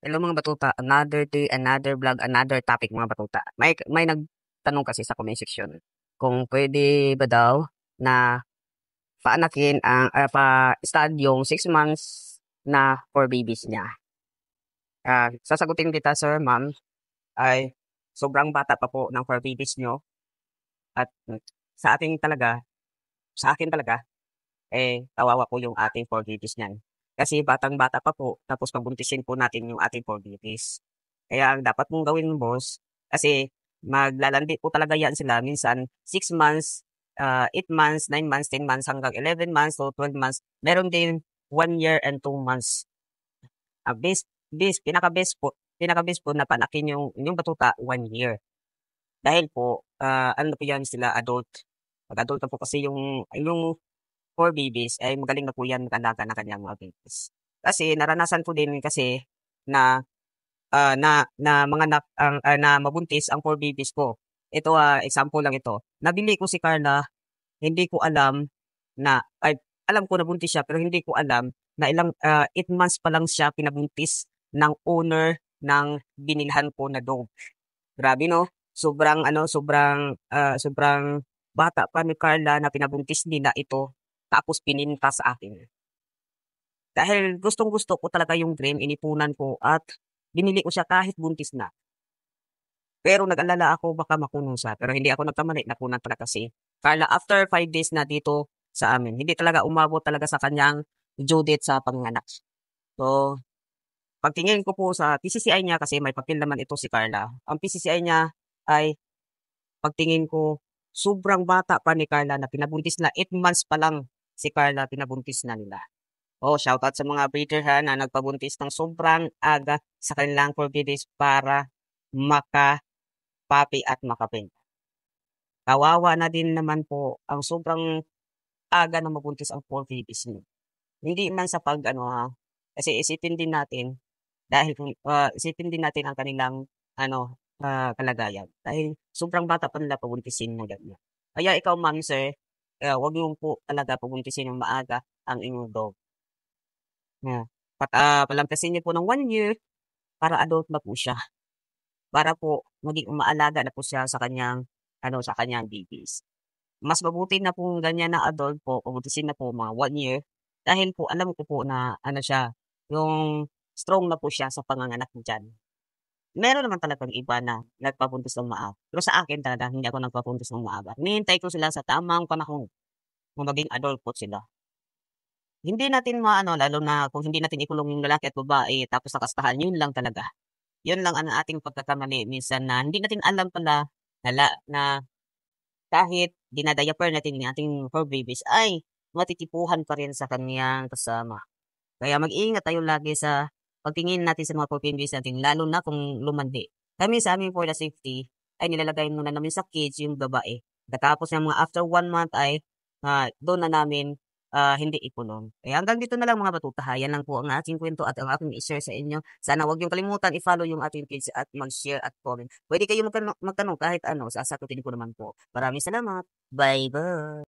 Hello mga batuta, another day, another vlog, another topic mga batuta. May nagtanong kasi sa comment section kung pwede ba daw na paanakin ang pa-stud yung 6 months na for babies niya. Sasagutin kita sir, ma'am, ay sobrang bata pa po ng for babies nyo at sa sa akin talaga, kawawa po yung ating for babies niyan. Kasi batang-bata pa po, tapos pabuntisin po natin yung ating for babies. Kaya ang dapat mong gawin, boss, kasi maglalandi po talaga yan sila. Minsan, 6 months, 8 months, 9 months, 10 months, hanggang 11 months to 12 months. Meron din 1 year and 2 months. Pinaka-best po na panakin yung batuta 1 year. Dahil po, ano po yan sila, adult. Pag-adult na po kasi yung for babies, ay magaling na po yan mag-alaga ng kanyang mga babies. Kasi naranasan ko din kasi na na mabuntis ang 4 babies ko. Ito, example lang ito. Nabili ko si Carla, hindi ko alam alam ko nabuntis siya pero hindi ko alam na 8 months pa lang siya pinabuntis ng owner ng binilhan ko na dog. Grabe 'no? Sobrang bata pa ni Carla na pinabuntis nila ito tapos pininta sa akin. Dahil gustong-gusto ko talaga yung dream, inipunan ko at binili ko siya kahit buntis na. Pero nag-alala ako baka makulong siya. Pero hindi ako nagkamali, nakunan talaga si Carla after 5 days na dito sa amin. Hindi talaga umabot talaga sa kanyang due date sa panganak. So, pagtingin ko po sa PCCI niya kasi may papel naman ito si Carla. Ang PCCI niya ay pagtingin ko sobrang bata pa ni Carla na pinabuntis na 8 months pa lang si Carla pinabuntis na nila. Shoutout sa mga breeder ha na nagpabuntis ng sobrang aga sa kanilang 4 babies para maka-puppy at makabenta. Kawawa na din naman po ang sobrang aga na mabuntis ang 4 babies niyo. Hindi man sa kasi isipin din natin ang kanilang kalagayan. Dahil sobrang bata pa nila pabuntisin mo ganyan. Kaya ikaw ma'am sir, wag mo po talaga pabuntisin ng maaga ang inyong dog. Palampasin niyo po ng 1 year para adult na po siya. Para po maging umaalaga na po siya sa kanyang babies. Mas mabuti na po ganyan na adult po, pabuntisin na po mga 1 year. Dahil po alam ko po na yung strong na po siya sa panganganak diyan. Meron naman talagang iba na nagpabuntis ng maaga. Pero sa akin talaga, hindi ako nagpabuntis ng maaga. Hinihintay ko sila sa tamang panahon kung maging adult po sila. Hindi natin lalo na kung hindi natin ikulong yung lalaki at babae tapos nakastahan, yun lang talaga. Yun lang ang ating pagkakamali minsan na hindi natin alam pala na kahit dinadayaper natin yung ating fur babies ay matitipuhan pa rin sa kaniyang kasama. Kaya mag-iingat tayo lagi sa pagtingin natin sa mga fur babies natin lalo na kung lumandi. Kami sa amin for the safety ay nilalagay muna namin sa cage yung babae. Tapos yung mga after 1 month ay doon na namin hindi ikulong. Kaya hanggang dito na lang mga batuta. Yan lang po ang aking kwento at ang aking i-share sa inyo. Sana huwag yung kalimutan i-follow yung ating page at mag-share at comment. Pwede kayo magtanong kahit sasagutin ko naman po. Maraming salamat. Bye-bye.